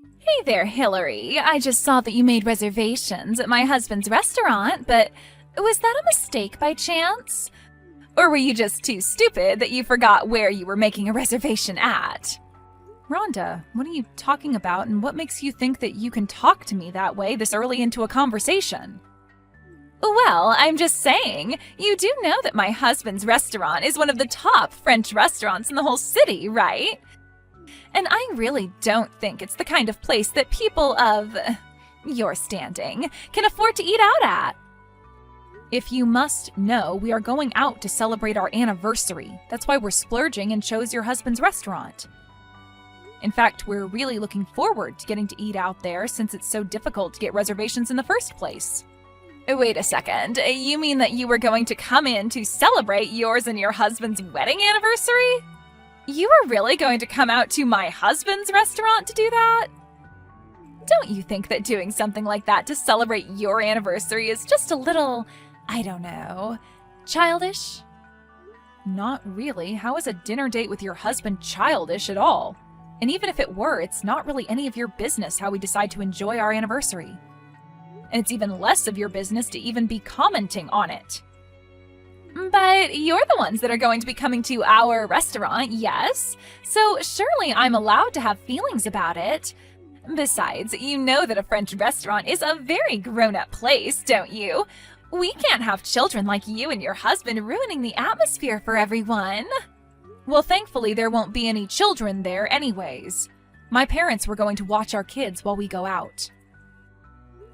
Hey there, Hillary. I just saw that you made reservations at my husband's restaurant, but was that a mistake by chance? Or were you just too stupid that you forgot where you were making a reservation at? Rhonda, what are you talking about, and what makes you think that you can talk to me that way this early into a conversation? Well, I'm just saying, you do know that my husband's restaurant is one of the top French restaurants in the whole city, right? And I really don't think it's the kind of place that people of your standing can afford to eat out at. If you must know, we are going out to celebrate our anniversary. That's why we're splurging and chose your husband's restaurant. In fact, we're really looking forward to getting to eat out there since it's so difficult to get reservations in the first place. Wait a second, you mean that you were going to come in to celebrate yours and your husband's wedding anniversary? You were really going to come out to my husband's restaurant to do that? Don't you think that doing something like that to celebrate your anniversary is just a little, I don't know, childish? Not really. How is a dinner date with your husband childish at all? And even if it were, it's not really any of your business how we decide to enjoy our anniversary. And it's even less of your business to even be commenting on it. But you're the ones that are going to be coming to our restaurant, yes? So surely I'm allowed to have feelings about it. Besides, you know that a French restaurant is a very grown-up place, don't you? We can't have children like you and your husband ruining the atmosphere for everyone. Well, thankfully there won't be any children there anyways. My parents were going to watch our kids while we go out.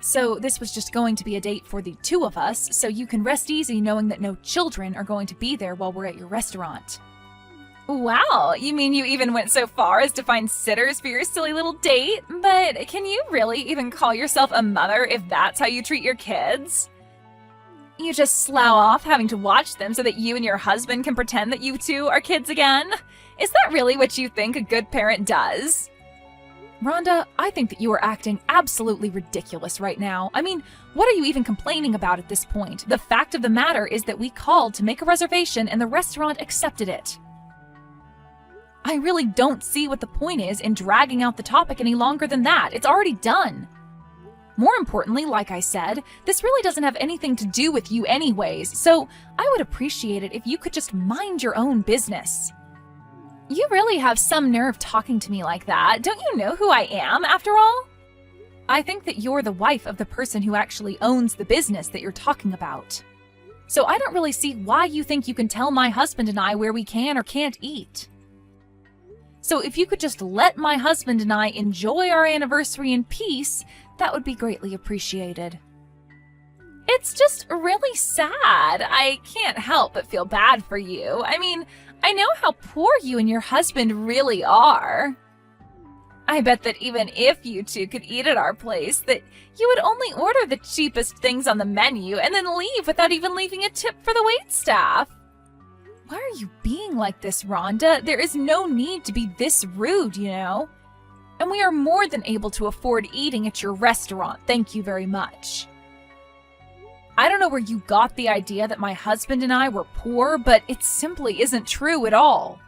So this was just going to be a date for the two of us, so you can rest easy knowing that no children are going to be there while we're at your restaurant. Wow, you mean you even went so far as to find sitters for your silly little date? But can you really even call yourself a mother if that's how you treat your kids? You just slough off having to watch them so that you and your husband can pretend that you two are kids again? Is that really what you think a good parent does? Rhonda, I think that you are acting absolutely ridiculous right now. I mean, what are you even complaining about at this point? The fact of the matter is that we called to make a reservation and the restaurant accepted it. I really don't see what the point is in dragging out the topic any longer than that. It's already done. More importantly, like I said, this really doesn't have anything to do with you anyways, so I would appreciate it if you could just mind your own business. You really have some nerve talking to me like that. Don't you know who I am, after all? I think that you're the wife of the person who actually owns the business that you're talking about. So I don't really see why you think you can tell my husband and I where we can or can't eat. So if you could just let my husband and I enjoy our anniversary in peace, that would be greatly appreciated. It's just really sad. I can't help but feel bad for you. I mean, I know how poor you and your husband really are. I bet that even if you two could eat at our place, that you would only order the cheapest things on the menu and then leave without even leaving a tip for the waitstaff. Why are you being like this, Rhonda? There is no need to be this rude, you know? And we are more than able to afford eating at your restaurant, thank you very much. I don't know where you got the idea that my husband and I were poor, but it simply isn't true at all.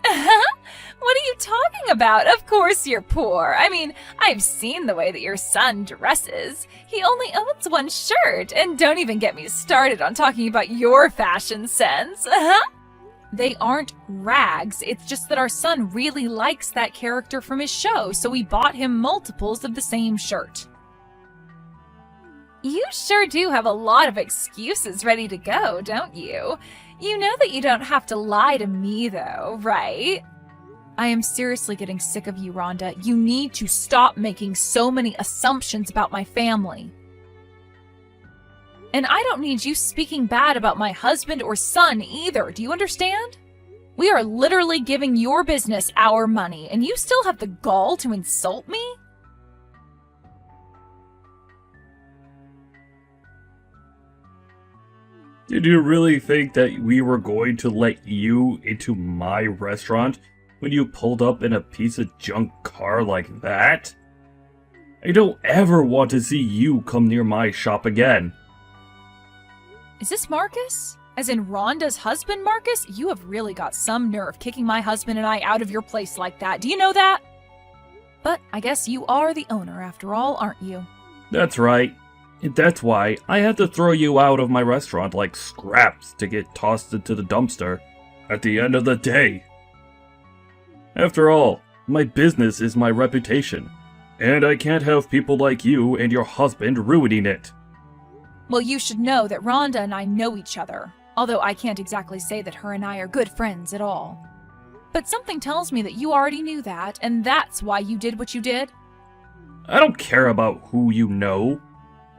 What are you talking about? Of course you're poor. I mean, I've seen the way that your son dresses. He only owns one shirt, and don't even get me started on talking about your fashion sense. They aren't rags, it's just that our son really likes that character from his show, so we bought him multiples of the same shirt. You sure do have a lot of excuses ready to go, don't you? You know that you don't have to lie to me, though, right? I am seriously getting sick of you, Rhonda. You need to stop making so many assumptions about my family. And I don't need you speaking bad about my husband or son either, do you understand? We are literally giving your business our money, and you still have the gall to insult me? Did you really think that we were going to let you into my restaurant when you pulled up in a piece of junk car like that? I don't ever want to see you come near my shop again. Is this Marcus? As in Rhonda's husband, Marcus? You have really got some nerve kicking my husband and I out of your place like that. Do you know that? But I guess you are the owner after all, aren't you? That's right. And that's why I had to throw you out of my restaurant like scraps to get tossed into the dumpster at the end of the day. After all, my business is my reputation, and I can't have people like you and your husband ruining it. Well, you should know that Rhonda and I know each other, although I can't exactly say that her and I are good friends at all. But something tells me that you already knew that, and that's why you did what you did. I don't care about who you know.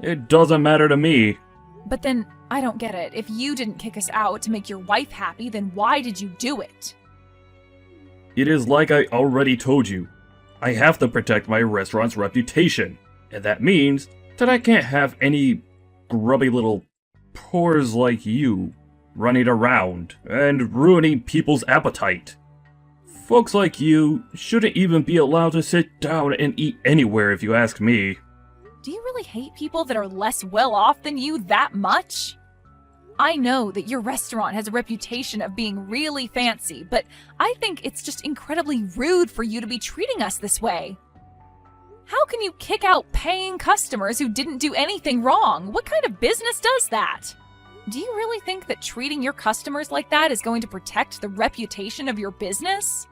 It doesn't matter to me. But then, I don't get it. If you didn't kick us out to make your wife happy, then why did you do it? It is like I already told you. I have to protect my restaurant's reputation, and that means that I can't have any grubby little pores like you running around and ruining people's appetite. Folks like you shouldn't even be allowed to sit down and eat anywhere if you ask me. Do you really hate people that are less well off than you that much? I know that your restaurant has a reputation of being really fancy, but I think it's just incredibly rude for you to be treating us this way. How can you kick out paying customers who didn't do anything wrong? What kind of business does that? Do you really think that treating your customers like that is going to protect the reputation of your business?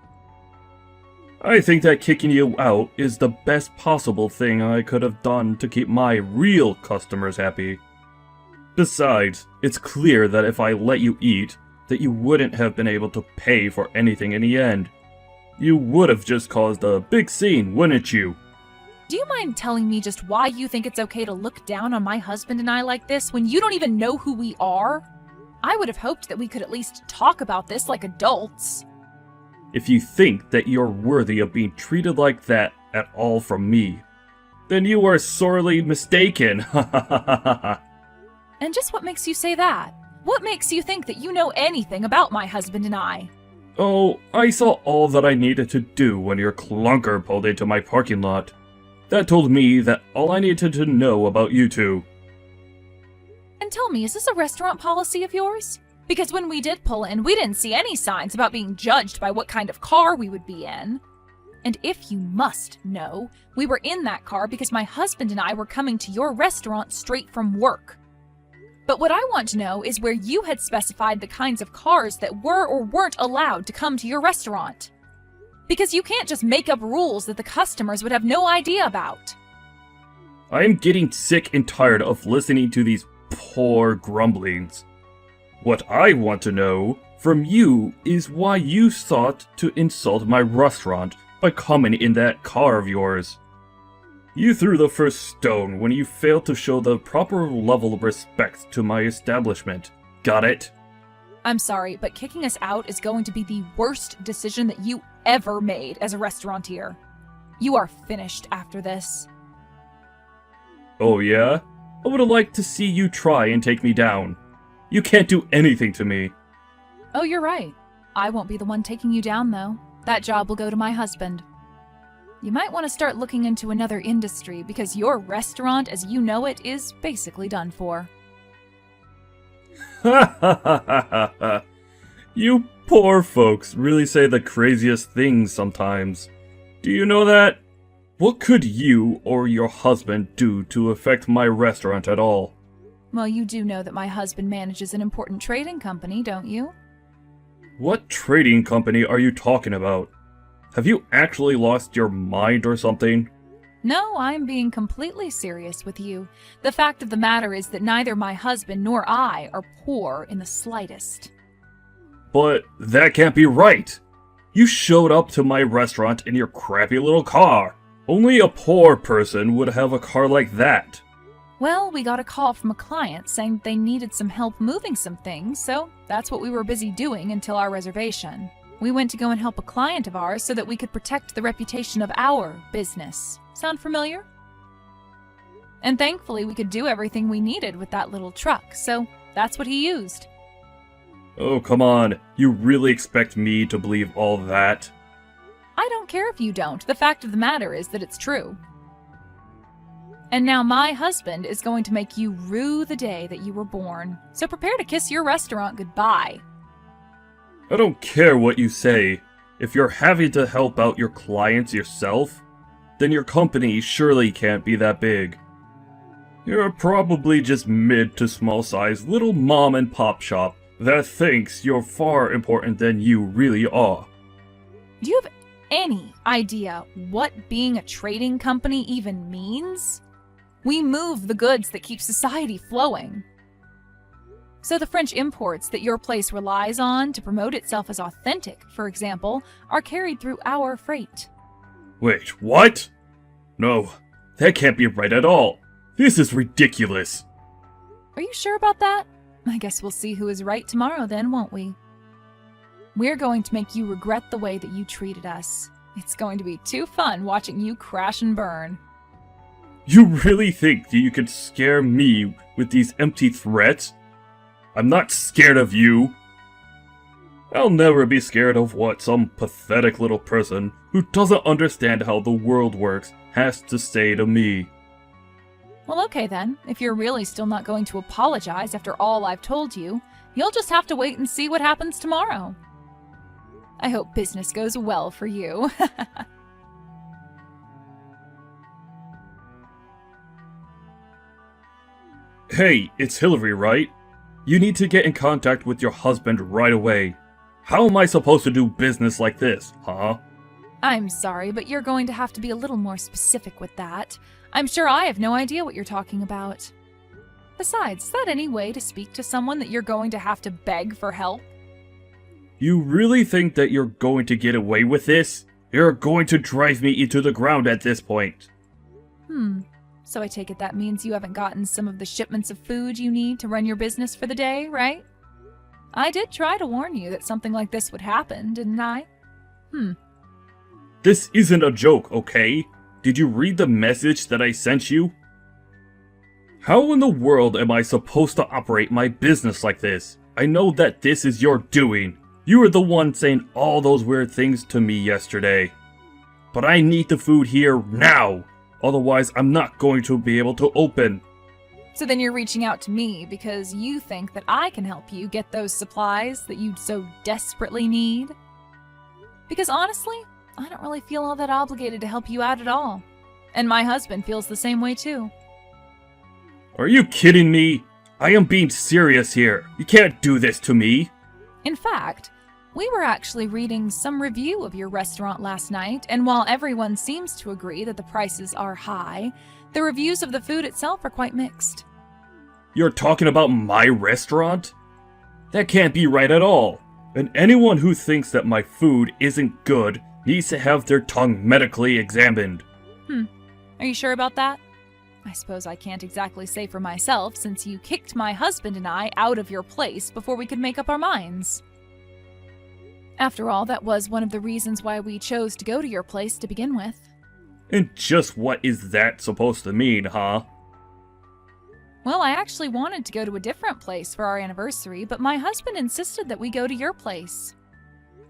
I think that kicking you out is the best possible thing I could have done to keep my real customers happy. Besides, it's clear that if I let you eat, that you wouldn't have been able to pay for anything in the end. You would have just caused a big scene, wouldn't you? Do you mind telling me just why you think it's okay to look down on my husband and I like this when you don't even know who we are? I would have hoped that we could at least talk about this like adults. If you think that you're worthy of being treated like that at all from me, then you are sorely mistaken. And just what makes you say that? What makes you think that you know anything about my husband and I? Oh, I saw all that I needed to do when your clunker pulled into my parking lot. That told me that all I needed to know about you two. And tell me, is this a restaurant policy of yours? Because when we did pull in, we didn't see any signs about being judged by what kind of car we would be in. And if you must know, we were in that car because my husband and I were coming to your restaurant straight from work. But what I want to know is where you had specified the kinds of cars that were or weren't allowed to come to your restaurant. Because you can't just make up rules that the customers would have no idea about. I am getting sick and tired of listening to these poor grumblings. What I want to know from you is why you sought to insult my restaurant by coming in that car of yours. You threw the first stone when you failed to show the proper level of respect to my establishment. Got it? I'm sorry, but kicking us out is going to be the worst decision that you ever made as a restaurateur. You are finished after this. Oh yeah? I would have liked to see you try and take me down. You can't do anything to me. Oh, you're right. I won't be the one taking you down, though. That job will go to my husband. You might want to start looking into another industry because your restaurant, as you know it, is basically done for. Ha ha ha ha ha. You poor folks really say the craziest things sometimes. Do you know that? What could you or your husband do to affect my restaurant at all? Well, you do know that my husband manages an important trading company, don't you? What trading company are you talking about? Have you actually lost your mind or something? No, I'm being completely serious with you. The fact of the matter is that neither my husband nor I are poor in the slightest. But that can't be right. You showed up to my restaurant in your crappy little car. Only a poor person would have a car like that. Well, we got a call from a client saying they needed some help moving some things, so that's what we were busy doing until our reservation. We went to go and help a client of ours so that we could protect the reputation of our business. Sound familiar? And thankfully, we could do everything we needed with that little truck, so that's what he used. Oh, come on. You really expect me to believe all that? I don't care if you don't. The fact of the matter is that it's true. And now my husband is going to make you rue the day that you were born. So prepare to kiss your restaurant goodbye. I don't care what you say. If you're having to help out your clients yourself, then your company surely can't be that big. You're probably just mid to small size little mom and pop shop that thinks you're far important than you really are. Do you have any idea what being a trading company even means? We move the goods that keep society flowing. So the French imports that your place relies on to promote itself as authentic, for example, are carried through our freight. Wait, what? No, that can't be right at all. This is ridiculous. Are you sure about that? I guess we'll see who is right tomorrow then, won't we? We're going to make you regret the way that you treated us. It's going to be too fun watching you crash and burn. You really think that you could scare me with these empty threats? I'm not scared of you. I'll never be scared of what some pathetic little person who doesn't understand how the world works has to say to me. Well, okay then. If you're really still not going to apologize after all I've told you, you'll just have to wait and see what happens tomorrow. I hope business goes well for you. Hey, it's Hillary, right? You need to get in contact with your husband right away. How am I supposed to do business like this, huh? I'm sorry, but you're going to have to be a little more specific with that. I'm sure I have no idea what you're talking about. Besides, is that any way to speak to someone that you're going to have to beg for help? You really think that you're going to get away with this? You're going to drive me into the ground at this point. So I take it that means you haven't gotten some of the shipments of food you need to run your business for the day, right? I did try to warn you that something like this would happen, didn't I? This isn't a joke, okay? Did you read the message that I sent you? How in the world am I supposed to operate my business like this? I know that this is your doing. You were the one saying all those weird things to me yesterday. But I need the food here now. Otherwise, I'm not going to be able to open. So then you're reaching out to me because you think that I can help you get those supplies that you so desperately need? Because honestly, I don't really feel all that obligated to help you out at all. And my husband feels the same way too. Are you kidding me? I am being serious here. You can't do this to me. In fact, we were actually reading some review of your restaurant last night, and while everyone seems to agree that the prices are high, the reviews of the food itself are quite mixed. You're talking about my restaurant? That can't be right at all. And anyone who thinks that my food isn't good needs to have their tongue medically examined. Are you sure about that? I suppose I can't exactly say for myself since you kicked my husband and I out of your place before we could make up our minds. After all, that was one of the reasons why we chose to go to your place to begin with. And just what is that supposed to mean, huh? Well, I actually wanted to go to a different place for our anniversary, but my husband insisted that we go to your place.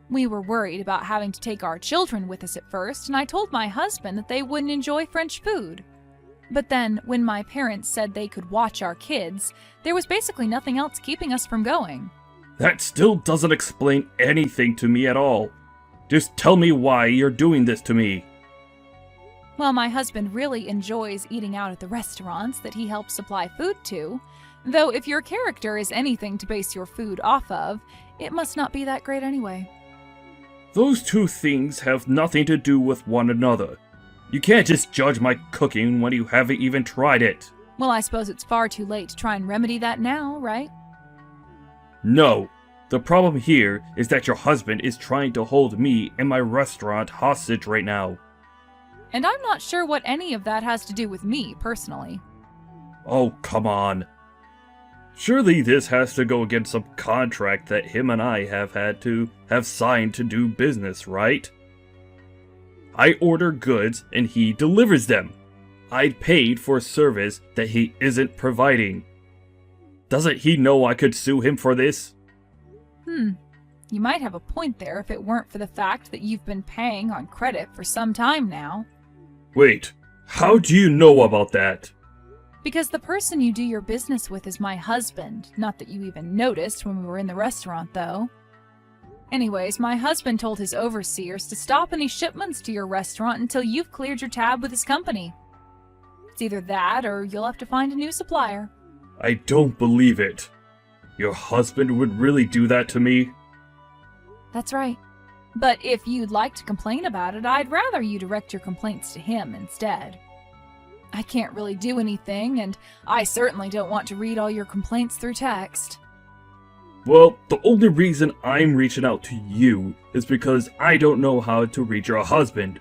We were worried about having to take our children with us at first, and I told my husband that they wouldn't enjoy French food. But then, when my parents said they could watch our kids, there was basically nothing else keeping us from going. That still doesn't explain anything to me at all. Just tell me why you're doing this to me. Well, my husband really enjoys eating out at the restaurants that he helps supply food to, though if your character is anything to base your food off of, it must not be that great anyway. Those two things have nothing to do with one another. You can't just judge my cooking when you haven't even tried it. Well, I suppose it's far too late to try and remedy that now, right? No. The problem here is that your husband is trying to hold me and my restaurant hostage right now. And I'm not sure what any of that has to do with me, personally. Oh, come on. Surely this has to go against some contract that him and I have had to have signed to do business, right? I order goods and he delivers them. I paid for a service that he isn't providing. Doesn't he know I could sue him for this? You might have a point there if it weren't for the fact that you've been paying on credit for some time now. Wait, how do you know about that? Because the person you do your business with is my husband. Not that you even noticed when we were in the restaurant, though. Anyways, my husband told his overseers to stop any shipments to your restaurant until you've cleared your tab with his company. It's either that or you'll have to find a new supplier. I don't believe it. Your husband would really do that to me? That's right. But if you'd like to complain about it, I'd rather you direct your complaints to him instead. I can't really do anything, and I certainly don't want to read all your complaints through text. Well, the only reason I'm reaching out to you is because I don't know how to reach your husband.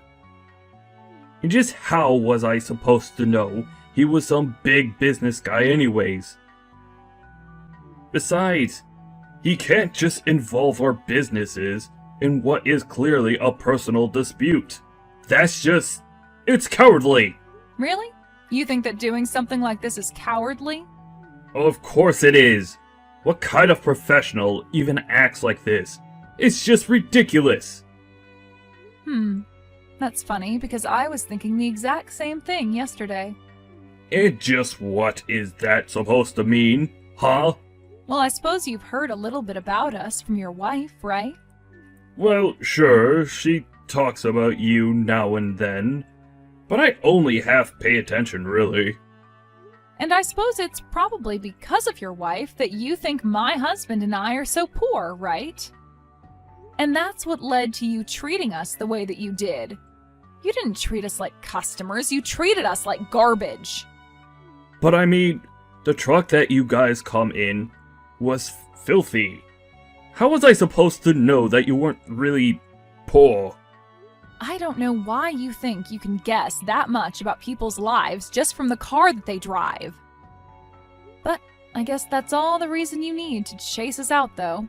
And just how was I supposed to know he was some big business guy anyways? Besides, he can't just involve our businesses in what is clearly a personal dispute. It's cowardly! Really? You think that doing something like this is cowardly? Of course it is! What kind of professional even acts like this? It's just ridiculous! That's funny, because I was thinking the exact same thing yesterday. And just what is that supposed to mean, huh? Well, I suppose you've heard a little bit about us from your wife, right? Well, sure, she talks about you now and then, but I only half pay attention, really. And I suppose it's probably because of your wife that you think my husband and I are so poor, right? And that's what led to you treating us the way that you did. You didn't treat us like customers, you treated us like garbage. But I mean, the truck that you guys come in was filthy. How was I supposed to know that you weren't really poor? I don't know why you think you can guess that much about people's lives just from the car that they drive. But I guess that's all the reason you need to chase us out, though.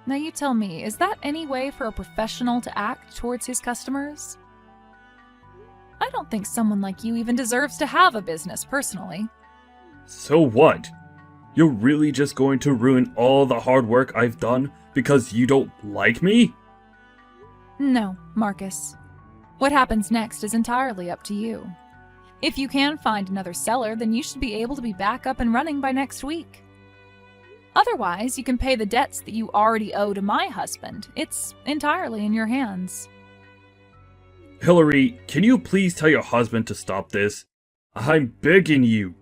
Now you tell me, is that any way for a professional to act towards his customers? I don't think someone like you even deserves to have a business, personally. So what? You're really just going to ruin all the hard work I've done because you don't like me? No, Marcus. What happens next is entirely up to you. If you can find another seller, then you should be able to be back up and running by next week. Otherwise, you can pay the debts that you already owe to my husband. It's entirely in your hands. Hillary, can you please tell your husband to stop this? I'm begging you.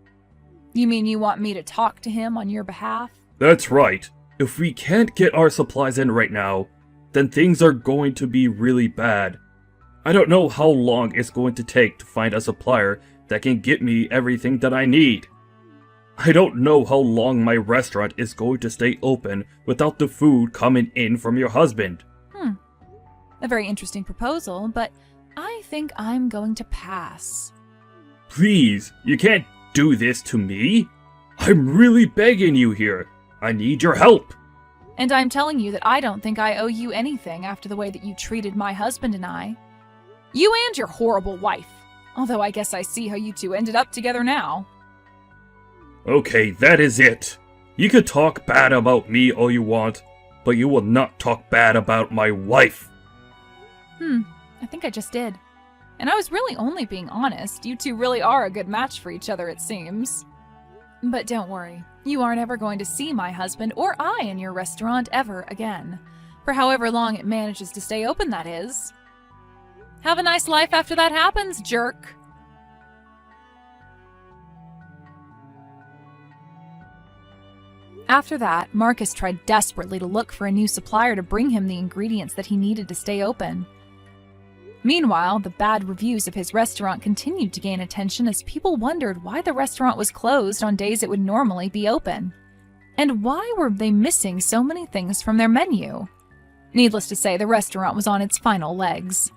You mean you want me to talk to him on your behalf? That's right. If we can't get our supplies in right now, then things are going to be really bad. I don't know how long it's going to take to find a supplier that can get me everything that I need. I don't know how long my restaurant is going to stay open without the food coming in from your husband. A very interesting proposal, but I think I'm going to pass. Please, you can't do this to me. I'm really begging you here. I need your help. And I'm telling you that I don't think I owe you anything after the way that you treated my husband and I. You and your horrible wife. Although I guess I see how you two ended up together now. Okay, that is it. You can talk bad about me all you want, but you will not talk bad about my wife. I think I just did. And I was really only being honest. You two really are a good match for each other, it seems. But don't worry. You aren't ever going to see my husband or I in your restaurant ever again. For however long it manages to stay open, that is. Have a nice life after that happens, jerk. After that, Marcus tried desperately to look for a new supplier to bring him the ingredients that he needed to stay open. Meanwhile, the bad reviews of his restaurant continued to gain attention as people wondered why the restaurant was closed on days it would normally be open. And why were they missing so many things from their menu? Needless to say, the restaurant was on its final legs.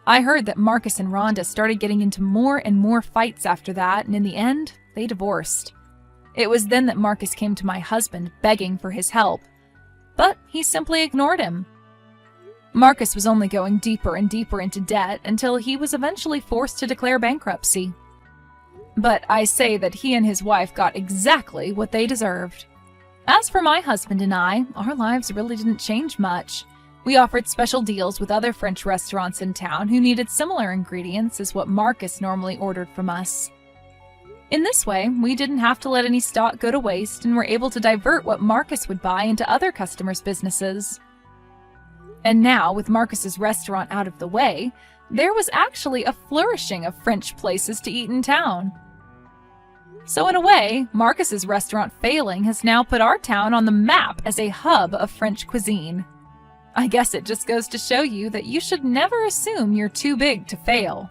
I heard that Marcus and Rhonda started getting into more and more fights after that, and in the end, they divorced. It was then that Marcus came to my husband begging for his help, but he simply ignored him. Marcus was only going deeper and deeper into debt until he was eventually forced to declare bankruptcy. But I say that he and his wife got exactly what they deserved. As for my husband and I, our lives really didn't change much. We offered special deals with other French restaurants in town who needed similar ingredients as what Marcus normally ordered from us. In this way, we didn't have to let any stock go to waste and were able to divert what Marcus would buy into other customers' businesses. And now, with Marcus's restaurant out of the way, there was actually a flourishing of French places to eat in town. So in a way, Marcus's restaurant failing has now put our town on the map as a hub of French cuisine. I guess it just goes to show you that you should never assume you're too big to fail.